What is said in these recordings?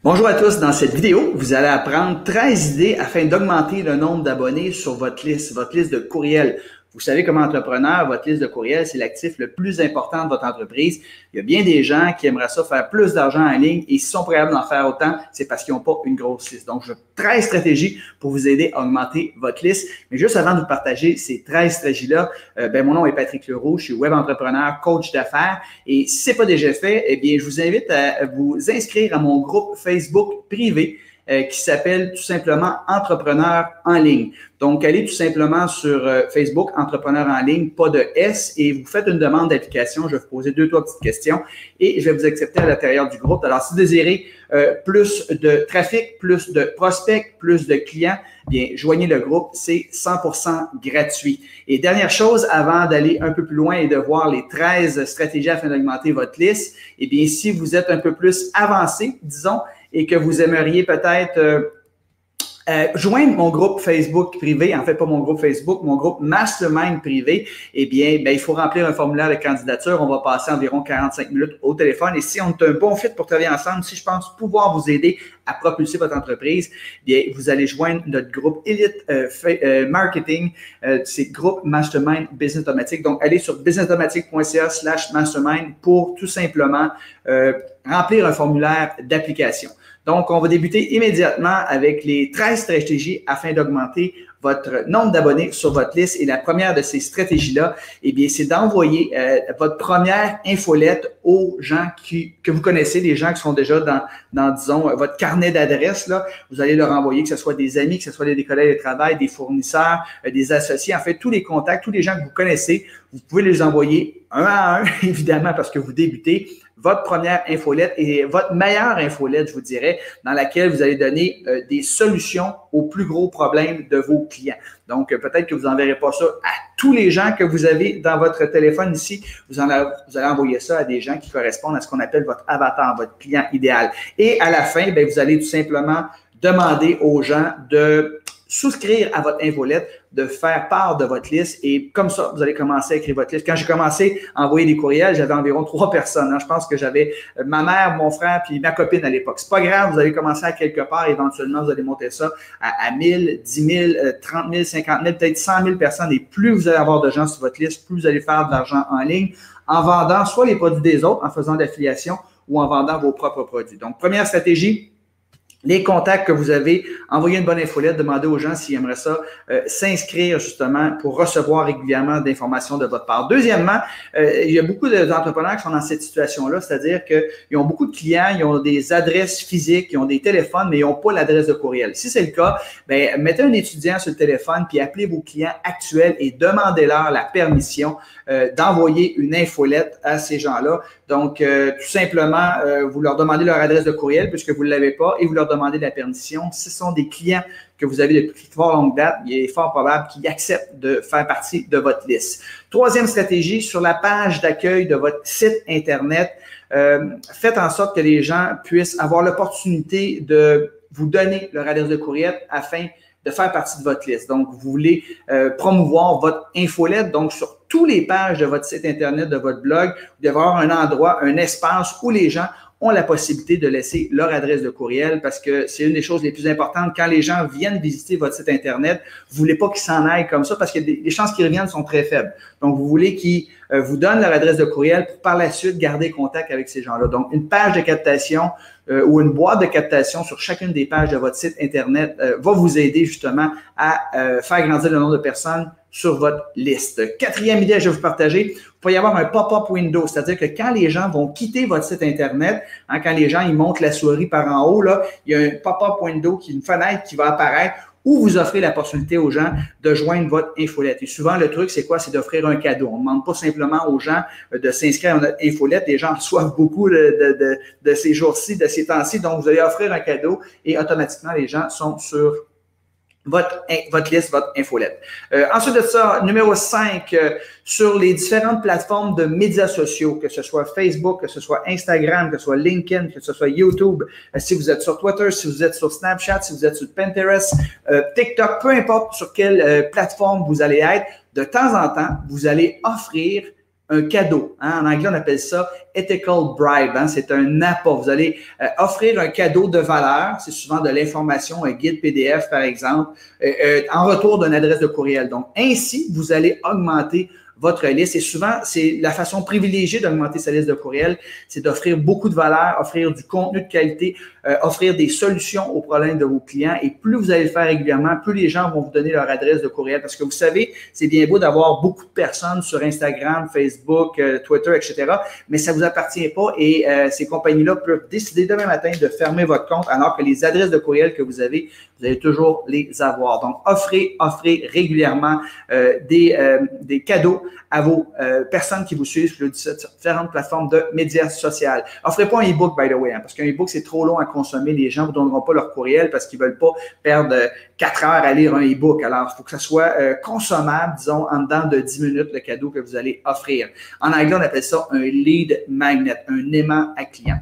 Bonjour à tous, dans cette vidéo, vous allez apprendre 13 idées afin d'augmenter le nombre d'abonnés sur votre liste de courriels. Vous savez, comme entrepreneur, votre liste de courriels, c'est l'actif le plus important de votre entreprise. Il y a bien des gens qui aimeraient ça faire plus d'argent en ligne et s'ils sont prêts d'en faire autant, c'est parce qu'ils n'ont pas une grosse liste. Donc, j'ai 13 stratégies pour vous aider à augmenter votre liste. Mais juste avant de vous partager ces 13 stratégies-là, mon nom est Patrick Leroux, je suis web entrepreneur, coach d'affaires. Et si ce n'est pas déjà fait, eh bien, je vous invite à vous inscrire à mon groupe Facebook privé qui s'appelle tout simplement Entrepreneur en ligne. Donc, allez tout simplement sur Facebook, Entrepreneur en ligne, pas de S, et vous faites une demande d'application. Je vais vous poser 2-3 petites questions et je vais vous accepter à l'intérieur du groupe. Alors, si vous désirez plus de trafic, plus de prospects, plus de clients, bien, joignez le groupe, c'est 100% gratuit. Et dernière chose, avant d'aller un peu plus loin et de voir les 13 stratégies afin d'augmenter votre liste, eh bien, si vous êtes un peu plus avancé, disons, et que vous aimeriez peut-être joindre mon groupe Facebook privé, en fait pas mon groupe Facebook, mon groupe Mastermind privé, eh bien, il faut remplir un formulaire de candidature. On va passer environ 45 minutes au téléphone et si on est un bon fit pour travailler ensemble, si je pense pouvoir vous aider à propulser votre entreprise, bien, vous allez joindre notre groupe Elite Marketing, c'est groupe Mastermind Business Automatique. Donc, allez sur businessautomatique.ca/mastermind pour tout simplement remplir un formulaire d'application. Donc, on va débuter immédiatement avec les 13 stratégies afin d'augmenter votre nombre d'abonnés sur votre liste. Et la première de ces stratégies-là, eh bien, c'est d'envoyer votre première infolette aux gens que vous connaissez, les gens qui sont déjà dans disons, votre carnet d'adresses. Là, vous allez leur envoyer, que ce soit des amis, que ce soit des collègues de travail, des fournisseurs, des associés, en fait, tous les contacts, tous les gens que vous connaissez, vous pouvez les envoyer un à un, évidemment, parce que vous débutez. Votre première infolette et votre meilleure infolette, je vous dirais, dans laquelle vous allez donner des solutions aux plus gros problèmes de vos clients. Donc, peut-être que vous n'enverrez pas ça à tous les gens que vous avez dans votre téléphone ici. Vous allez envoyer ça à des gens qui correspondent à ce qu'on appelle votre avatar, votre client idéal. Et à la fin, bien, vous allez tout simplement demander aux gens de souscrire à votre infolette, de faire part de votre liste et comme ça, vous allez commencer à écrire votre liste. Quand j'ai commencé à envoyer des courriels, j'avais environ 3 personnes. Je pense que j'avais ma mère, mon frère puis ma copine à l'époque. C'est pas grave, vous allez commencer à quelque part. Éventuellement, vous allez monter ça à 1000, 10 000, 30 000, 50 000, peut-être 100 000 personnes. Et plus vous allez avoir de gens sur votre liste, plus vous allez faire de l'argent en ligne en vendant soit les produits des autres, en faisant de l'affiliation ou en vendant vos propres produits. Donc, première stratégie, les contacts que vous avez, envoyez une bonne infolette, demandez aux gens s'ils aimeraient ça, s'inscrire justement pour recevoir régulièrement d'informations de votre part. Deuxièmement, il y a beaucoup d'entrepreneurs qui sont dans cette situation-là, c'est-à-dire qu'ils ont beaucoup de clients, ils ont des adresses physiques, ils ont des téléphones, mais ils n'ont pas l'adresse de courriel. Si c'est le cas, bien, mettez un étudiant sur le téléphone puis appelez vos clients actuels et demandez-leur la permission d'envoyer une infolette à ces gens-là. Donc, tout simplement, vous leur demandez leur adresse de courriel puisque vous ne l'avez pas et vous leur demandez de la permission. Si ce sont des clients que vous avez depuis fort longue date, il est fort probable qu'ils acceptent de faire partie de votre liste. Troisième stratégie, sur la page d'accueil de votre site Internet, faites en sorte que les gens puissent avoir l'opportunité de vous donner leur adresse de courriel afin de faire partie de votre liste. Donc, vous voulez promouvoir votre infolette, donc sur toutes les pages de votre site Internet, de votre blog, vous devez avoir un endroit, un espace où les gens ont la possibilité de laisser leur adresse de courriel parce que c'est une des choses les plus importantes. Quand les gens viennent visiter votre site Internet, vous voulez pas qu'ils s'en aillent comme ça parce que les chances qu'ils reviennent sont très faibles. Donc, vous voulez qu'ils vous donnent leur adresse de courriel pour par la suite garder contact avec ces gens-là. Donc, une page de captation ou une boîte de captation sur chacune des pages de votre site Internet va vous aider justement à faire grandir le nombre de personnes sur votre liste. Quatrième idée que je vais vous partager, il peut y avoir un pop-up window, c'est-à-dire que quand les gens vont quitter votre site Internet, quand les gens ils montent la souris par en haut, là, il y a un pop-up window, qui est une fenêtre qui va apparaître où vous offrez la possibilité aux gens de joindre votre infolette. Et souvent, le truc, c'est quoi? C'est d'offrir un cadeau. On ne demande pas simplement aux gens de s'inscrire à notre infolette. Les gens reçoivent beaucoup de ces jours-ci, de ces temps-ci. Donc, vous allez offrir un cadeau et automatiquement, les gens sont sur votre liste, votre infolette. Ensuite de ça, numéro 5, sur les différentes plateformes de médias sociaux, que ce soit Facebook, que ce soit Instagram, que ce soit LinkedIn, que ce soit YouTube, si vous êtes sur Twitter, si vous êtes sur Snapchat, si vous êtes sur Pinterest, TikTok, peu importe sur quelle plateforme vous allez être, de temps en temps, vous allez offrir un cadeau. Hein? En anglais, on appelle ça ethical bribe. Hein? C'est un appât. Vous allez offrir un cadeau de valeur. C'est souvent de l'information, un guide PDF, par exemple, en retour d'une adresse de courriel. Donc, ainsi, vous allez augmenter votre liste. Et souvent, c'est la façon privilégiée d'augmenter sa liste de courriels, c'est d'offrir beaucoup de valeur, offrir du contenu de qualité, offrir des solutions aux problèmes de vos clients. Et plus vous allez le faire régulièrement, plus les gens vont vous donner leur adresse de courriel. Parce que vous savez, c'est bien beau d'avoir beaucoup de personnes sur Instagram, Facebook, Twitter, etc., mais ça vous appartient pas et ces compagnies-là peuvent décider demain matin de fermer votre compte alors que les adresses de courriel que vous allez toujours les avoir. Donc, offrez régulièrement des cadeaux à vos personnes qui vous suivent sur les différentes plateformes de médias sociaux. Offrez pas un e-book, by the way, hein, parce qu'un e-book, c'est trop long à consommer. Les gens ne vous donneront pas leur courriel parce qu'ils ne veulent pas perdre 4 heures à lire un e-book. Alors, il faut que ça soit consommable, disons, en dedans de 10 minutes, le cadeau que vous allez offrir. En anglais, on appelle ça un lead magnet, un aimant à client.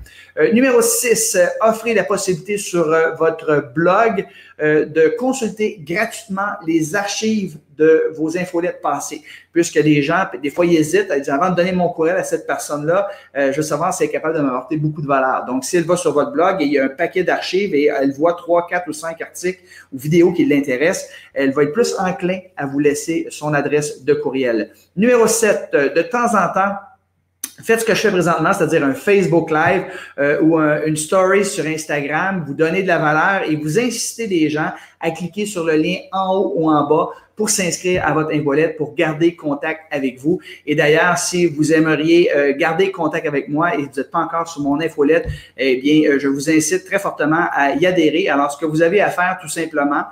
Numéro 6, offrez la possibilité sur votre blog de consulter gratuitement les archives de vos infolettes passées. Puisque les gens, des fois, ils hésitent à dire, avant de donner mon courriel à cette personne-là, je veux savoir si elle est capable de m'apporter beaucoup de valeur. Donc, si elle va sur votre blog et il y a un paquet d'archives et elle voit 3, 4 ou 5 articles ou vidéos qui l'intéressent, elle va être plus enclin à vous laisser son adresse de courriel. Numéro 7, de temps en temps, faites ce que je fais présentement, c'est-à-dire un Facebook Live ou une story sur Instagram, vous donnez de la valeur et vous incitez les gens à cliquer sur le lien en haut ou en bas pour s'inscrire à votre infolette, pour garder contact avec vous. Et d'ailleurs, si vous aimeriez garder contact avec moi et vous n'êtes pas encore sur mon infolette, eh bien, je vous incite très fortement à y adhérer. Alors, ce que vous avez à faire, tout simplement,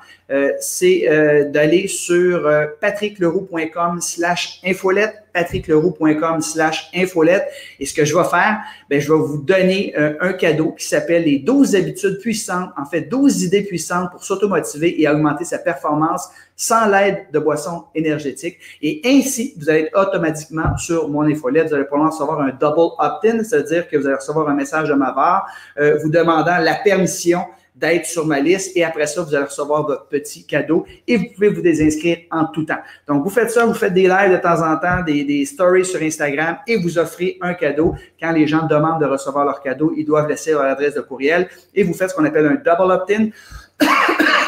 c'est d'aller sur patrickleroux.com/infolette, patrickleroux.com/infolette. Et ce que je vais faire, bien, je vais vous donner un cadeau qui s'appelle les 12 habitudes puissantes, en fait, 12 idées puissantes pour s'automotiver et augmenter sa performance sans l'aide de boissons énergétiques. Et ainsi, vous allez être automatiquement sur mon infolette. Vous allez probablement recevoir un double opt-in, c'est-à-dire que vous allez recevoir un message de ma part vous demandant la permission d'être sur ma liste et après ça, vous allez recevoir votre petit cadeau et vous pouvez vous désinscrire en tout temps. Donc, vous faites ça, vous faites des lives de temps en temps, des stories sur Instagram et vous offrez un cadeau. Quand les gens demandent de recevoir leur cadeau, ils doivent laisser leur adresse de courriel et vous faites ce qu'on appelle un double opt-in.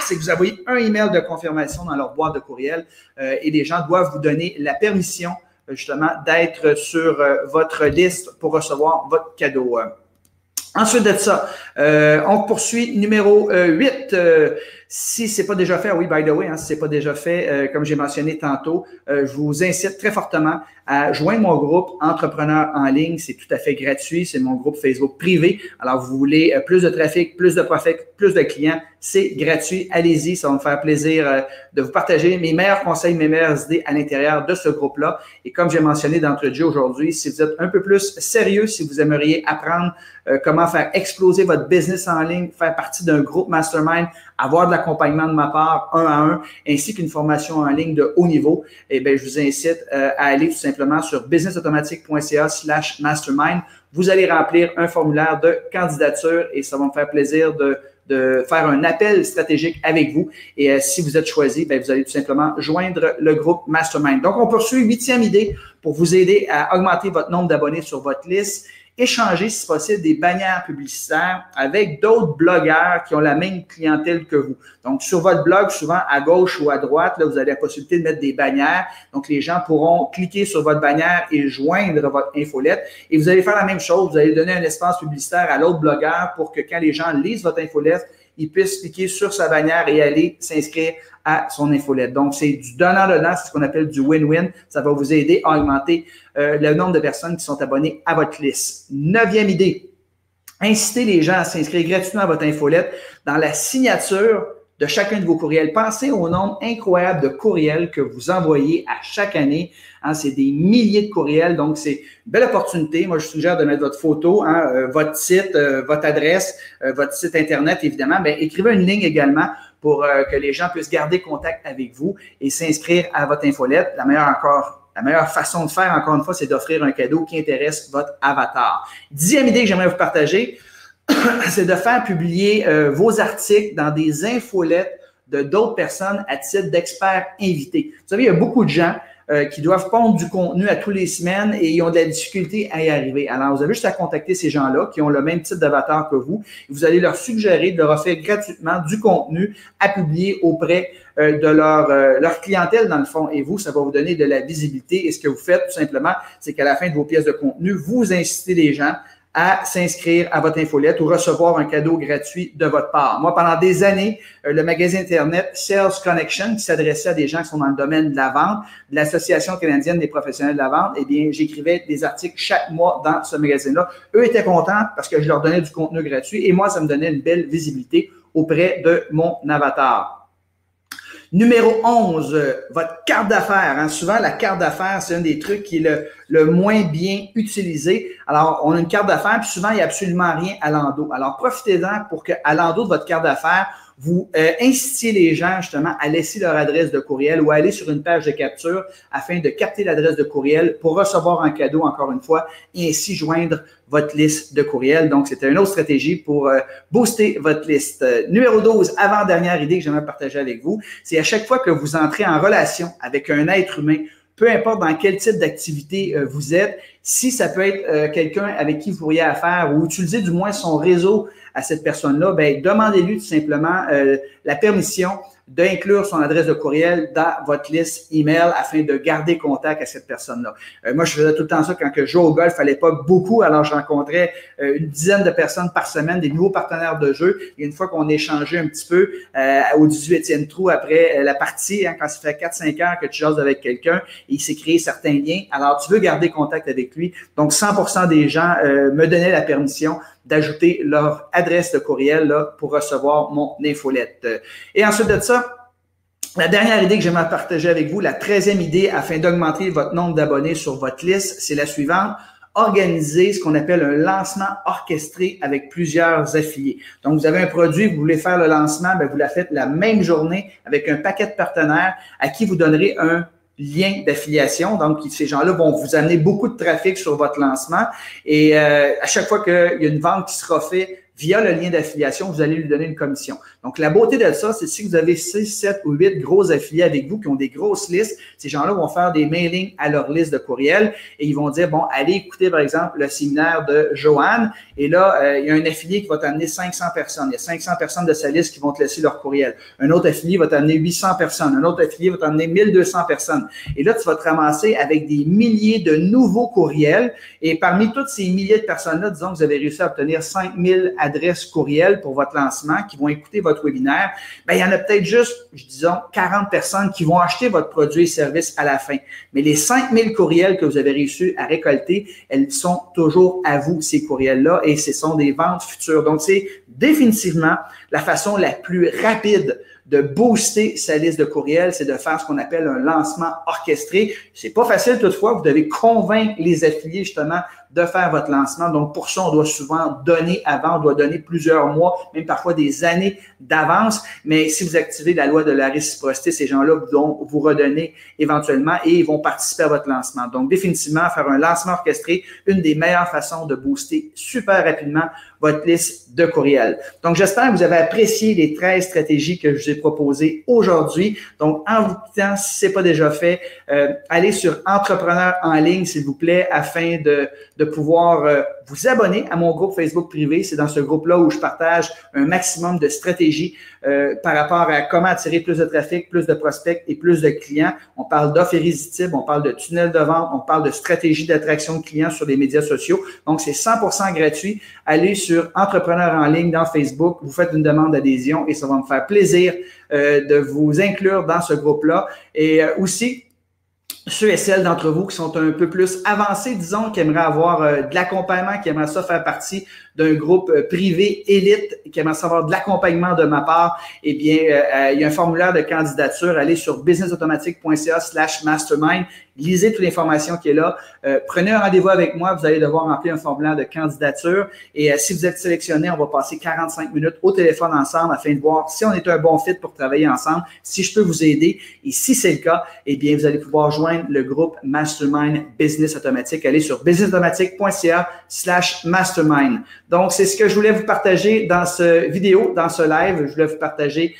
C'est que vous envoyez un email de confirmation dans leur boîte de courriel et les gens doivent vous donner la permission justement d'être sur votre liste pour recevoir votre cadeau. Ensuite de ça, on poursuit numéro 8. Si ce n'est pas déjà fait, oui, by the way, hein, si ce n'est pas déjà fait, comme j'ai mentionné tantôt, je vous incite très fortement à joindre mon groupe Entrepreneurs en ligne. C'est tout à fait gratuit. C'est mon groupe Facebook privé. Alors, vous voulez plus de trafic, plus de profit, plus de clients, c'est gratuit. Allez-y, ça va me faire plaisir de vous partager mes meilleurs conseils, mes meilleures idées à l'intérieur de ce groupe-là. Et comme j'ai mentionné d'entrée de jeu aujourd'hui, si vous êtes un peu plus sérieux, si vous aimeriez apprendre comment faire exploser votre business en ligne, faire partie d'un groupe mastermind, avoir de l'accompagnement de ma part 1 à 1, ainsi qu'une formation en ligne de haut niveau, eh bien, je vous incite à aller tout simplement sur businessautomatique.ca/mastermind. Vous allez remplir un formulaire de candidature et ça va me faire plaisir de faire un appel stratégique avec vous. Et si vous êtes choisi, bien, vous allez tout simplement joindre le groupe Mastermind. Donc, on poursuit 8e idée pour vous aider à augmenter votre nombre d'abonnés sur votre liste. Échanger, si possible, des bannières publicitaires avec d'autres blogueurs qui ont la même clientèle que vous. Donc, sur votre blog, souvent à gauche ou à droite, là, vous avez la possibilité de mettre des bannières. Donc, les gens pourront cliquer sur votre bannière et joindre votre infolette. Et vous allez faire la même chose. Vous allez donner un espace publicitaire à l'autre blogueur pour que quand les gens lisent votre infolette, ils puissent cliquer sur sa bannière et aller s'inscrire à son infolette. Donc, c'est du donnant-donnant, c'est ce qu'on appelle du win-win. Ça va vous aider à augmenter le nombre de personnes qui sont abonnées à votre liste. 9e idée, incitez les gens à s'inscrire gratuitement à votre infolette dans la signature de chacun de vos courriels. Pensez au nombre incroyable de courriels que vous envoyez à chaque année. Hein, c'est des milliers de courriels, donc c'est une belle opportunité. Moi, je suggère de mettre votre photo, hein, votre site, votre adresse, votre site Internet, évidemment. Bien, écrivez une ligne également pour que les gens puissent garder contact avec vous et s'inscrire à votre infolette. La meilleure façon de faire, encore une fois, c'est d'offrir un cadeau qui intéresse votre avatar. 10e idée que j'aimerais vous partager, c'est de faire publier vos articles dans des infolettes de d'autres personnes à titre d'experts invités. Vous savez, il y a beaucoup de gens qui doivent pondre du contenu à tous les semaines et ils ont de la difficulté à y arriver. Alors, vous avez juste à contacter ces gens-là qui ont le même type d'avatar que vous. Vous allez leur suggérer de leur offrir gratuitement du contenu à publier auprès de leur clientèle, dans le fond. Et vous, ça va vous donner de la visibilité. Et ce que vous faites, tout simplement, c'est qu'à la fin de vos pièces de contenu, vous incitez les gens à s'inscrire à votre infolette ou recevoir un cadeau gratuit de votre part. Moi, pendant des années, le magazine Internet Sales Connection, qui s'adressait à des gens qui sont dans le domaine de la vente, de l'Association canadienne des professionnels de la vente, eh bien, j'écrivais des articles chaque mois dans ce magazine-là. Eux étaient contents parce que je leur donnais du contenu gratuit et moi, ça me donnait une belle visibilité auprès de mon avatar. Numéro 11, votre carte d'affaires. Hein. Souvent, la carte d'affaires, c'est un des trucs qui est le moins bien utilisé. Alors, on a une carte d'affaires, puis souvent, il n'y a absolument rien à l'endos. Alors, profitez-en pour qu'à l'endos de votre carte d'affaires, vous incitiez les gens justement à laisser leur adresse de courriel ou à aller sur une page de capture afin de capter l'adresse de courriel pour recevoir un cadeau, encore une fois, et ainsi joindre votre liste de courriel. Donc, c'était une autre stratégie pour booster votre liste. Numéro 12, avant-dernière idée que j'aimerais partager avec vous, c'est à chaque fois que vous entrez en relation avec un être humain, peu importe dans quel type d'activité vous êtes, si ça peut être quelqu'un avec qui vous pourriez affaire ou utiliser du moins son réseau à cette personne-là, ben demandez-lui tout simplement la permission d'inclure son adresse de courriel dans votre liste email afin de garder contact à cette personne-là. Moi, je faisais tout le temps ça quand je jouais au golf, à l'époque, beaucoup. Alors, je rencontrais une dizaine de personnes par semaine, des nouveaux partenaires de jeu. Et une fois qu'on échangeait un petit peu au 18e trou après la partie, hein, quand ça fait 4-5 heures que tu jases avec quelqu'un, il s'est créé certains liens. Alors, tu veux garder contact avec lui. Donc, 100% des gens me donnaient la permission d'ajouter leur adresse de courriel là, pour recevoir mon infolette. Et ensuite de ça, la dernière idée que j'aimerais partager avec vous, la 13e idée afin d'augmenter votre nombre d'abonnés sur votre liste, c'est la suivante. Organiser ce qu'on appelle un lancement orchestré avec plusieurs affiliés. Donc, vous avez un produit, vous voulez faire le lancement, bien, vous la faites la même journée avec un paquet de partenaires à qui vous donnerez un lien d'affiliation. Donc, ces gens-là vont vous amener beaucoup de trafic sur votre lancement et à chaque fois qu'il y a une vente qui sera faite via le lien d'affiliation, vous allez lui donner une commission. Donc, la beauté de ça, c'est si vous avez 6, 7 ou 8 gros affiliés avec vous qui ont des grosses listes, ces gens-là vont faire des mailings à leur liste de courriel et ils vont dire, bon, allez écouter, par exemple, le séminaire de Joanne. Et là, il y a un affilié qui va t'amener 500 personnes. Il y a 500 personnes de sa liste qui vont te laisser leur courriel. Un autre affilié va t'amener 800 personnes. Un autre affilié va t'amener 1200 personnes. Et là, tu vas te ramasser avec des milliers de nouveaux courriels. Et parmi toutes ces milliers de personnes-là, disons que vous avez réussi à obtenir 5000 adresses courriel pour votre lancement qui vont écouter votre webinaire, bien, il y en a peut-être juste, disons, 40 personnes qui vont acheter votre produit et service à la fin. Mais les 5000 courriels que vous avez réussi à récolter, elles sont toujours à vous, ces courriels-là, et ce sont des ventes futures. Donc, c'est définitivement la façon la plus rapide de booster sa liste de courriels, c'est de faire ce qu'on appelle un lancement orchestré. C'est pas facile toutefois, vous devez convaincre les affiliés justement de faire votre lancement. Donc, pour ça, on doit souvent donner avant, on doit donner plusieurs mois, même parfois des années d'avance. Mais si vous activez la loi de la réciprocité, ces gens-là vont vous redonner éventuellement et ils vont participer à votre lancement. Donc, définitivement, faire un lancement orchestré, une des meilleures façons de booster super rapidement votre liste de courriels. Donc, j'espère que vous avez apprécié les 13 stratégies que je vous ai proposées aujourd'hui. Donc, en vous quittant, si ce n'est pas déjà fait, allez sur Entrepreneur en ligne, s'il vous plaît, afin de pouvoir vous abonner à mon groupe Facebook privé. C'est dans ce groupe-là où je partage un maximum de stratégies par rapport à comment attirer plus de trafic, plus de prospects et plus de clients. On parle d'offres irrésistibles, on parle de tunnels de vente, on parle de stratégies d'attraction de clients sur les médias sociaux. Donc, c'est 100% gratuit. Allez sur Entrepreneur en ligne dans Facebook, vous faites une demande d'adhésion et ça va me faire plaisir de vous inclure dans ce groupe-là. Et aussi, ceux et celles d'entre vous qui sont un peu plus avancés, disons, qui aimeraient avoir de l'accompagnement, qui aimeraient ça faire partie d'un groupe privé élite, qui aimeraient savoir de l'accompagnement de ma part, eh bien, il y a un formulaire de candidature. Allez sur businessautomatique.ca/mastermind. Lisez toute l'information qui est là. Prenez un rendez-vous avec moi. Vous allez devoir remplir un formulaire de candidature. Et si vous êtes sélectionné, on va passer 45 minutes au téléphone ensemble afin de voir si on est un bon fit pour travailler ensemble, si je peux vous aider. Et si c'est le cas, eh bien, vous allez pouvoir joindre rejoindre le groupe Mastermind Business Automatique. Allez sur businessautomatique.ca/mastermind. Donc, c'est ce que je voulais vous partager dans ce vidéo, dans ce live. Je voulais vous partager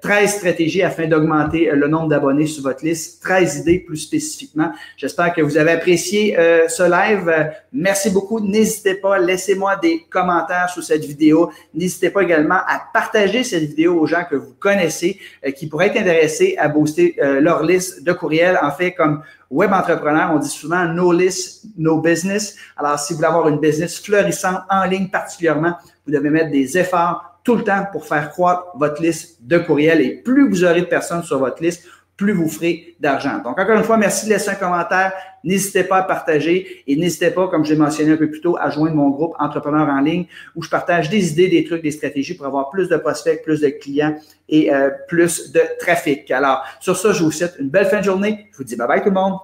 13 stratégies afin d'augmenter le nombre d'abonnés sur votre liste, 13 idées plus spécifiquement. J'espère que vous avez apprécié ce live. Merci beaucoup. N'hésitez pas, laissez-moi des commentaires sous cette vidéo. N'hésitez pas également à partager cette vidéo aux gens que vous connaissez qui pourraient être intéressés à booster leur liste de courriels. En fait, comme web entrepreneur, on dit souvent « no list, no business ». Alors, si vous voulez avoir une business florissante en ligne particulièrement, vous devez mettre des efforts tout le temps pour faire croître votre liste de courriels. Et plus vous aurez de personnes sur votre liste, plus vous ferez d'argent. Donc, encore une fois, merci de laisser un commentaire. N'hésitez pas à partager et n'hésitez pas, comme je l'ai mentionné un peu plus tôt, à joindre mon groupe Entrepreneurs en ligne où je partage des idées, des trucs, des stratégies pour avoir plus de prospects, plus de clients et plus de trafic. Alors, sur ça, je vous souhaite une belle fin de journée. Je vous dis bye bye tout le monde.